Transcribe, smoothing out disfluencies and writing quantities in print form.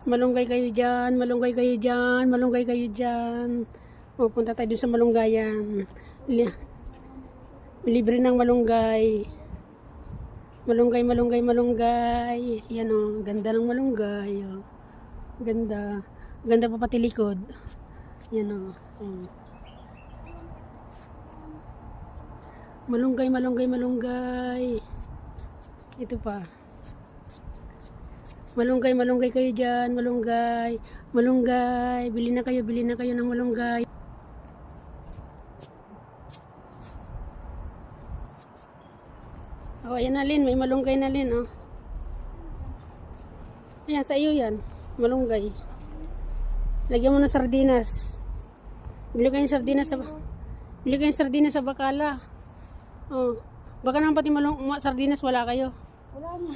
Malunggay kayo dyan, malunggay kayo dyan, malunggay kayo dyan. Pupunta tayo dun sa malunggayan. Libre ng malunggay. Malunggay, malunggay, malunggay. Yan o, ganda ng malunggay. O. Ganda. Ganda pa pati likod. Yan o. Malunggay, malunggay, malunggay. Ito pa. Malunggay, malunggay kayo dyan. Malunggay. Malunggay. Bili na kayo ng malunggay. Oh, ayan na Lin. May malunggay na Lin, oh. Ayan, sa iyo yan. Malunggay. Lagyan mo ng sardinas. Bili kayong sardinas sa bakala. Oh. Baka naman pati sardinas wala kayo. Wala na.